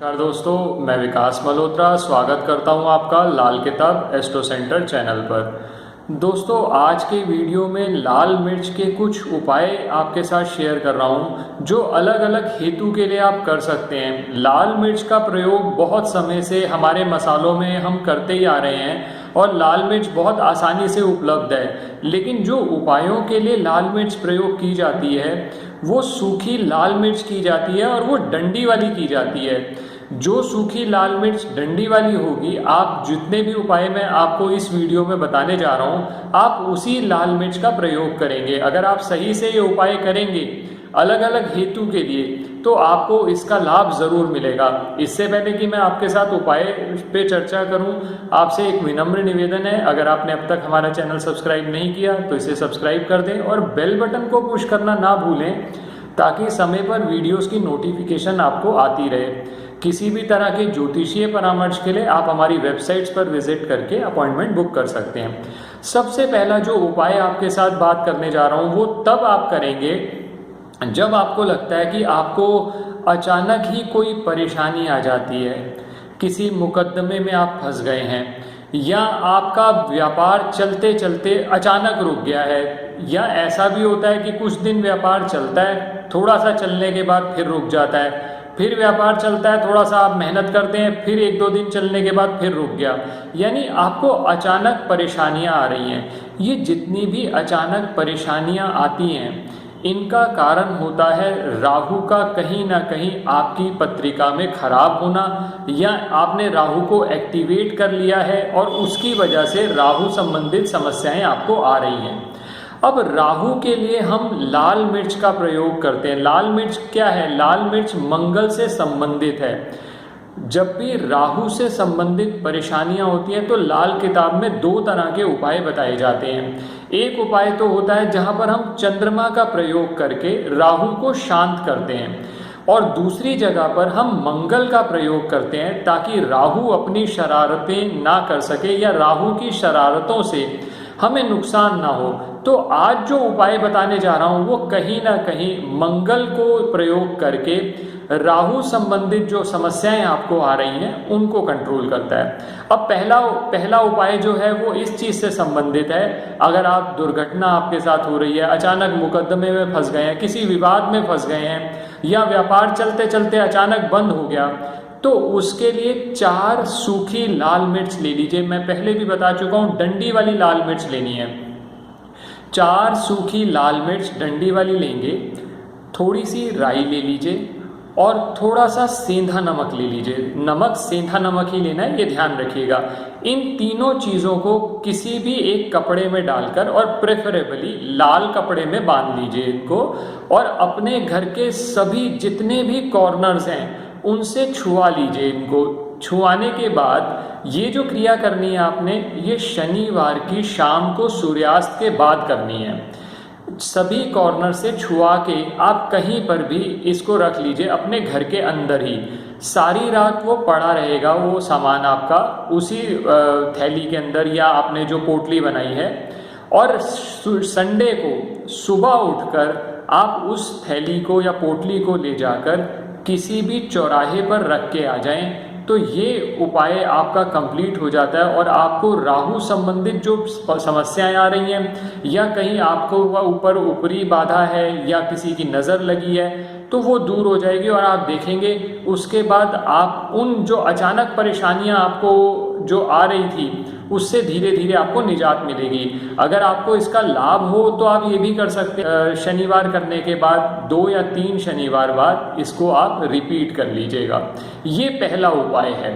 नमस्कार दोस्तों, मैं विकास मल्होत्रा स्वागत करता हूं आपका लाल किताब एस्ट्रो सेंटर चैनल पर। दोस्तों, आज के वीडियो में लाल मिर्च के कुछ उपाय आपके साथ शेयर कर रहा हूं जो अलग अलग हेतु के लिए आप कर सकते हैं। लाल मिर्च का प्रयोग बहुत समय से हमारे मसालों में हम करते ही आ रहे हैं और लाल मिर्च बहुत आसानी से उपलब्ध है, लेकिन जो उपायों के लिए लाल मिर्च प्रयोग की जाती है वो सूखी लाल मिर्च की जाती है और वो डंडी वाली की जाती है। जो सूखी लाल मिर्च डंडी वाली होगी, आप जितने भी उपाय मैं आपको इस वीडियो में बताने जा रहा हूँ आप उसी लाल मिर्च का प्रयोग करेंगे। अगर आप सही से ये उपाय करेंगे अलग अलग हेतु के लिए तो आपको इसका लाभ ज़रूर मिलेगा। इससे पहले कि मैं आपके साथ उपाय पे चर्चा करूं, आपसे एक विनम्र निवेदन है, अगर आपने अब तक हमारा चैनल सब्सक्राइब नहीं किया तो इसे सब्सक्राइब कर दें और बेल बटन को पुश करना ना भूलें ताकि समय पर वीडियोस की नोटिफिकेशन आपको आती रहे। किसी भी तरह के ज्योतिषीय परामर्श के लिए आप हमारी वेबसाइट्स पर विजिट करके अपॉइंटमेंट बुक कर सकते हैं। सबसे पहला जो उपाय आपके साथ बात करने जा रहा हूँ वो तब आप करेंगे जब आपको लगता है कि आपको अचानक ही कोई परेशानी आ जाती है, किसी मुकदमे में आप फंस गए हैं, या आपका व्यापार चलते चलते अचानक रुक गया है, या ऐसा भी होता है कि कुछ दिन व्यापार चलता है, थोड़ा सा चलने के बाद फिर रुक जाता है, फिर व्यापार चलता है, थोड़ा सा आप मेहनत करते हैं, फिर एक दो दिन चलने के बाद फिर रुक गया, यानी आपको अचानक परेशानियां आ रही हैं। ये जितनी भी अचानक परेशानियां आती हैं इनका कारण होता है राहु का कहीं ना कहीं आपकी पत्रिका में खराब होना, या आपने राहु को एक्टिवेट कर लिया है और उसकी वजह से राहु संबंधित समस्याएं आपको आ रही हैं। अब राहु के लिए हम लाल मिर्च का प्रयोग करते हैं। लाल मिर्च क्या है? लाल मिर्च मंगल से संबंधित है। जब भी राहु से संबंधित परेशानियां होती हैं तो लाल किताब में दो तरह के उपाय बताए जाते हैं। एक उपाय तो होता है जहां पर हम चंद्रमा का प्रयोग करके राहु को शांत करते हैं, और दूसरी जगह पर हम मंगल का प्रयोग करते हैं ताकि राहु अपनी शरारतें ना कर सके या राहु की शरारतों से हमें नुकसान ना हो। तो आज जो उपाय बताने जा रहा हूं वो कहीं ना कहीं मंगल को प्रयोग करके राहु संबंधित जो समस्याएं आपको आ रही हैं उनको कंट्रोल करता है। अब पहला उपाय जो है वो इस चीज से संबंधित है। अगर आप दुर्घटना आपके साथ हो रही है, अचानक मुकदमे में फंस गए हैं, किसी विवाद में फंस गए हैं, या व्यापार चलते चलते अचानक बंद हो गया, तो उसके लिए 4 सूखी लाल मिर्च ले लीजिए। मैं पहले भी बता चुका हूं, डंडी वाली लाल मिर्च लेनी है। 4 सूखी लाल मिर्च डंडी वाली लेंगे, थोड़ी सी राई ले लीजिए और थोड़ा सा सेंधा नमक ले लीजिए। नमक सेंधा नमक ही लेना है, ये ध्यान रखिएगा। इन तीनों चीज़ों को किसी भी एक कपड़े में डालकर और प्रेफरेबली लाल कपड़े में बांध लीजिए इनको, और अपने घर के सभी जितने भी कॉर्नर्स हैं उनसे छुआ लीजिए इनको। छुआने के बाद ये जो क्रिया करनी है आपने, ये शनिवार की शाम को सूर्यास्त के बाद करनी है। सभी कॉर्नर से छुआ के आप कहीं पर भी इसको रख लीजिए अपने घर के अंदर ही। सारी रात वो पड़ा रहेगा, वो सामान आपका उसी थैली के अंदर या आपने जो पोटली बनाई है, और संडे को सुबह उठकर आप उस थैली को या पोटली को ले जाकर किसी भी चौराहे पर रख के आ जाएं, तो ये उपाय आपका कंप्लीट हो जाता है और आपको राहु संबंधित जो समस्याएं आ रही हैं, या कहीं आपको ऊपर ऊपरी बाधा है या किसी की नज़र लगी है, तो वो दूर हो जाएगी और आप देखेंगे उसके बाद आप उन जो अचानक परेशानियां आपको जो आ रही थी उससे धीरे धीरे आपको निजात मिलेगी। अगर आपको इसका लाभ हो तो आप ये भी कर सकते हैं, शनिवार करने के बाद 2 या 3 शनिवार बाद इसको आप रिपीट कर लीजिएगा। ये पहला उपाय है।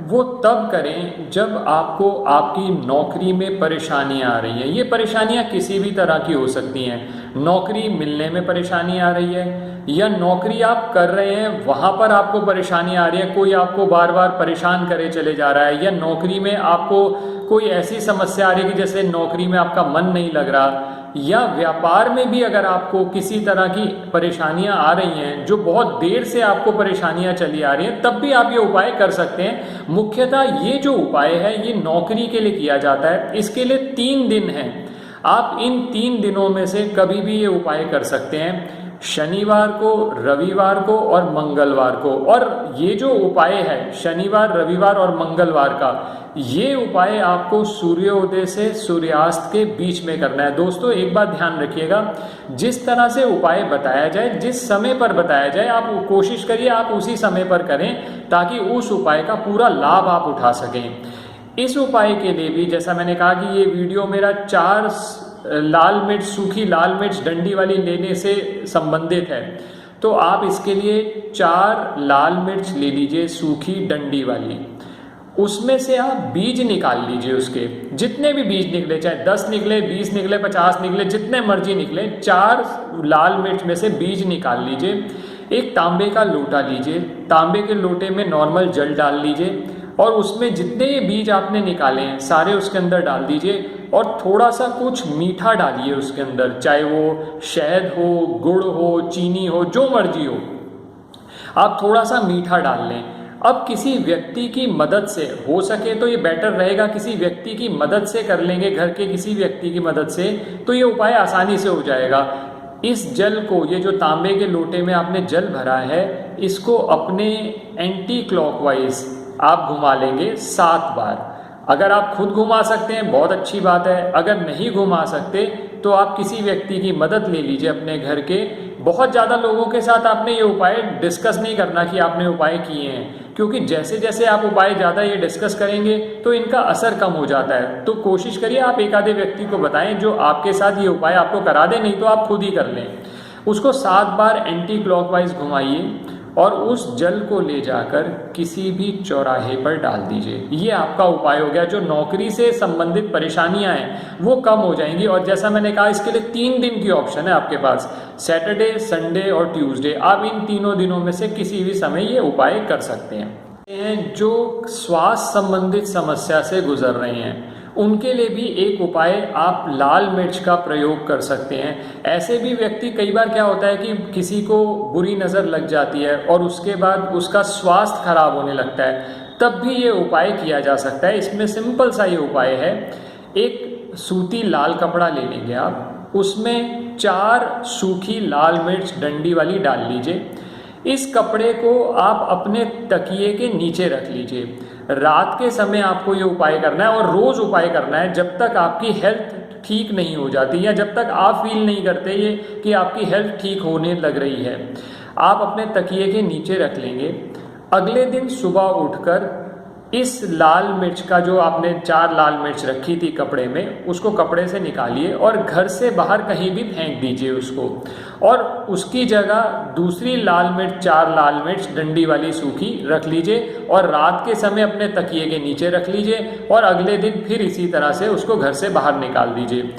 वो तब करें जब आपको आपकी नौकरी में परेशानियां आ रही हैं। ये परेशानियां किसी भी तरह की हो सकती हैं। नौकरी मिलने में परेशानी आ रही है, या नौकरी आप कर रहे हैं वहाँ पर आपको परेशानी आ रही है, कोई आपको बार बार परेशान करे चले जा रहा है, या नौकरी में आपको कोई ऐसी समस्या आ रही है कि जैसे नौकरी में आपका मन नहीं लग रहा, या व्यापार में भी अगर आपको किसी तरह की परेशानियां आ रही हैं, जो बहुत देर से आपको परेशानियां चली आ रही हैं, तब भी आप ये उपाय कर सकते हैं। मुख्यतः ये जो उपाय है ये नौकरी के लिए किया जाता है। इसके लिए 3 दिन हैं, आप इन 3 दिनों में से कभी भी ये उपाय कर सकते हैं। शनिवार को, रविवार को और मंगलवार को। और ये जो उपाय है शनिवार, रविवार और मंगलवार का, ये उपाय आपको सूर्योदय से सूर्यास्त के बीच में करना है। दोस्तों एक बात ध्यान रखिएगा, जिस तरह से उपाय बताया जाए, जिस समय पर बताया जाए, आप कोशिश करिए आप उसी समय पर करें ताकि उस उपाय का पूरा लाभ आप उठा सकें। इस उपाय के लिए भी जैसा मैंने कहा कि ये वीडियो मेरा 4 लाल मिर्च, सूखी लाल मिर्च डंडी वाली लेने से संबंधित है, तो आप इसके लिए 4 लाल मिर्च ले लीजिए सूखी डंडी वाली। उसमें से आप बीज निकाल लीजिए, उसके जितने भी बीज निकले, चाहे 10 निकले, 20 निकले, 50 निकले, जितने मर्जी निकले, 4 लाल मिर्च में से बीज निकाल लीजिए। एक तांबे का लोटा लीजिए, तांबे के लोटे में नॉर्मल जल डाल लीजिए और उसमें जितने ये बीज आपने निकाले हैं सारे उसके अंदर डाल दीजिए और थोड़ा सा कुछ मीठा डालिए उसके अंदर, चाहे वो शहद हो, गुड़ हो, चीनी हो, जो मर्जी हो, आप थोड़ा सा मीठा डाल लें। अब किसी व्यक्ति की मदद से, हो सके तो ये बेटर रहेगा किसी व्यक्ति की मदद से कर लेंगे, घर के किसी व्यक्ति की मदद से, तो ये उपाय आसानी से हो जाएगा। इस जल को, ये जो तांबे के लोटे में आपने जल भरा है, इसको अपने एंटी क्लॉकवाइज आप घुमा लेंगे 7 बार। अगर आप खुद घुमा सकते हैं बहुत अच्छी बात है, अगर नहीं घुमा सकते तो आप किसी व्यक्ति की मदद ले लीजिए अपने घर के। बहुत ज़्यादा लोगों के साथ आपने ये उपाय डिस्कस नहीं करना कि आपने उपाय किए हैं, क्योंकि जैसे जैसे आप उपाय ज़्यादा ये डिस्कस करेंगे तो इनका असर कम हो जाता है। तो कोशिश करिए आप एक आधे व्यक्ति को बताएं जो आपके साथ ये उपाय आपको करा दे, नहीं तो आप खुद ही कर लें। उसको 7 बार एंटी क्लॉकवाइज घुमाइए और उस जल को ले जाकर किसी भी चौराहे पर डाल दीजिए। ये आपका उपाय हो गया। जो नौकरी से संबंधित परेशानियां हैं वो कम हो जाएंगी। और जैसा मैंने कहा, इसके लिए 3 दिन की ऑप्शन है आपके पास, सैटरडे, संडे और ट्यूसडे। आप इन तीनों दिनों में से किसी भी समय ये उपाय कर सकते हैं। जो स्वास्थ्य संबंधित समस्या से गुजर रहे हैं उनके लिए भी एक उपाय आप लाल मिर्च का प्रयोग कर सकते हैं। ऐसे भी व्यक्ति, कई बार क्या होता है कि किसी को बुरी नज़र लग जाती है और उसके बाद उसका स्वास्थ्य खराब होने लगता है, तब भी ये उपाय किया जा सकता है। इसमें सिंपल सा ये उपाय है, एक सूती लाल कपड़ा ले लेंगे आप, उसमें 4 सूखी लाल मिर्च डंडी वाली डाल लीजिए। इस कपड़े को आप अपने तकिए के नीचे रख लीजिए। रात के समय आपको ये उपाय करना है और रोज़ उपाय करना है जब तक आपकी हेल्थ ठीक नहीं हो जाती या जब तक आप फील नहीं करते ये कि आपकी हेल्थ ठीक होने लग रही है। आप अपने तकिए के नीचे रख लेंगे। अगले दिन सुबह उठकर इस लाल मिर्च का, जो आपने 4 लाल मिर्च रखी थी कपड़े में, उसको कपड़े से निकालिए और घर से बाहर कहीं भी फेंक दीजिए उसको। और उसकी जगह दूसरी लाल मिर्च, 4 लाल मिर्च डंडी वाली सूखी रख लीजिए और रात के समय अपने तकिए के नीचे रख लीजिए और अगले दिन फिर इसी तरह से उसको घर से बाहर निकाल दीजिए।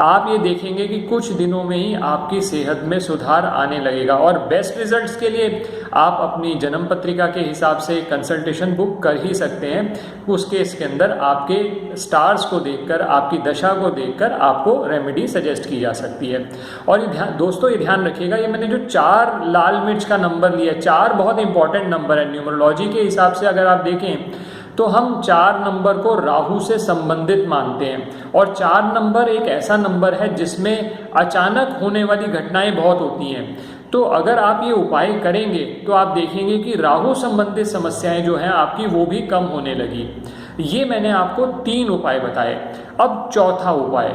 आप ये देखेंगे कि कुछ दिनों में ही आपकी सेहत में सुधार आने लगेगा। और बेस्ट रिजल्ट्स के लिए आप अपनी जन्म पत्रिका के हिसाब से कंसल्टेशन बुक कर ही सकते हैं। उस केस के अंदर आपके स्टार्स को देखकर, आपकी दशा को देखकर आपको रेमेडी सजेस्ट की जा सकती है। और ये दोस्तों ये ध्यान रखिएगा, ये मैंने जो 4 लाल मिर्च का नंबर लिया, 4 बहुत इंपॉर्टेंट नंबर है। न्यूमरोलॉजी के हिसाब से अगर आप देखें तो हम 4 नंबर को राहु से संबंधित मानते हैं। और 4 नंबर एक ऐसा नंबर है जिसमें अचानक होने वाली घटनाएं बहुत होती हैं। तो अगर आप ये उपाय करेंगे तो आप देखेंगे कि राहु संबंधित समस्याएं जो हैं आपकी वो भी कम होने लगी। ये मैंने आपको 3 उपाय बताए। अब चौथा उपाय,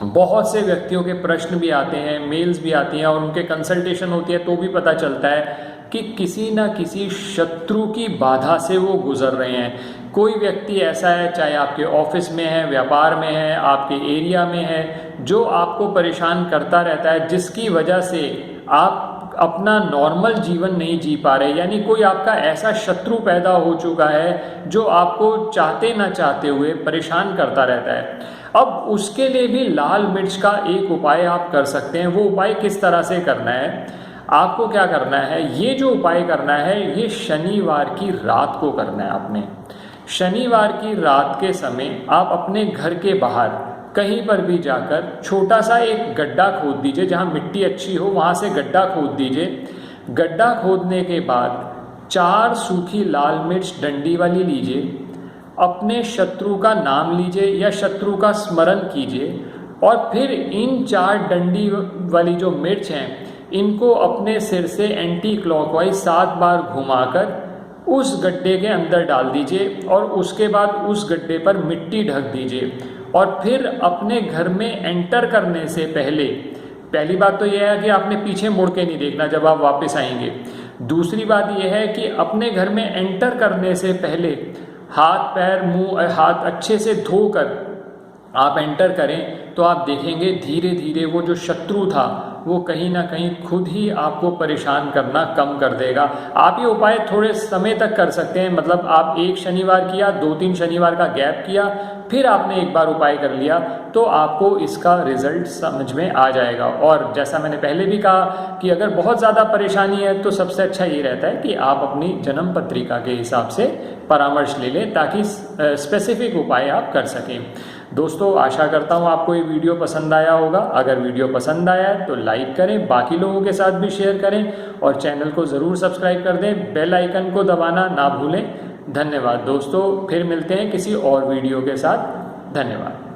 बहुत से व्यक्तियों के प्रश्न भी आते हैं, मेल्स भी आती हैं और उनके कंसल्टेशन होती है तो भी पता चलता है कि किसी ना किसी शत्रु की बाधा से वो गुजर रहे हैं। कोई व्यक्ति ऐसा है, चाहे आपके ऑफिस में है, व्यापार में है, आपके एरिया में है, जो आपको परेशान करता रहता है, जिसकी वजह से आप अपना नॉर्मल जीवन नहीं जी पा रहे। यानी कोई आपका ऐसा शत्रु पैदा हो चुका है जो आपको चाहते ना चाहते हुए परेशान करता रहता है। अब उसके लिए भी लाल मिर्च का एक उपाय आप कर सकते हैं। वो उपाय किस तरह से करना है, आपको क्या करना है, ये जो उपाय करना है ये शनिवार की रात को करना है आपने। शनिवार की रात के समय आप अपने घर के बाहर कहीं पर भी जाकर छोटा सा एक गड्ढा खोद दीजिए, जहाँ मिट्टी अच्छी हो वहाँ से गड्ढा खोद दीजिए। गड्ढा खोदने के बाद 4 सूखी लाल मिर्च डंडी वाली लीजिए, अपने शत्रु का नाम लीजिए या शत्रु का स्मरण कीजिए और फिर इन 4 डंडी वाली जो मिर्च हैं इनको अपने सिर से एंटी क्लॉकवाइज 7 बार घुमाकर उस गड्ढे के अंदर डाल दीजिए और उसके बाद उस गड्ढे पर मिट्टी ढक दीजिए। और फिर अपने घर में एंटर करने से पहली बात तो यह है कि आपने पीछे मुड़ के नहीं देखना जब आप वापस आएंगे। दूसरी बात यह है कि अपने घर में एंटर करने से पहले हाथ पैर मुंह हाथ अच्छे से धोकर आप एंटर करें, तो आप देखेंगे धीरे धीरे वो जो शत्रु था वो कहीं ना कहीं खुद ही आपको परेशान करना कम कर देगा। आप ये उपाय थोड़े समय तक कर सकते हैं, मतलब आप 1 शनिवार किया, 2-3 शनिवार का गैप किया, फिर आपने एक बार उपाय कर लिया, तो आपको इसका रिजल्ट समझ में आ जाएगा। और जैसा मैंने पहले भी कहा कि अगर बहुत ज़्यादा परेशानी है तो सबसे अच्छा ये रहता है कि आप अपनी जन्म पत्रिका के हिसाब से परामर्श ले लें, ताकि स्पेसिफिक उपाय आप कर सकें। दोस्तों, आशा करता हूँ आपको ये वीडियो पसंद आया होगा। अगर वीडियो पसंद आया है तो लाइक करें, बाकी लोगों के साथ भी शेयर करें और चैनल को ज़रूर सब्सक्राइब कर दें। बेल आइकन को दबाना ना भूलें। धन्यवाद दोस्तों, फिर मिलते हैं किसी और वीडियो के साथ। धन्यवाद।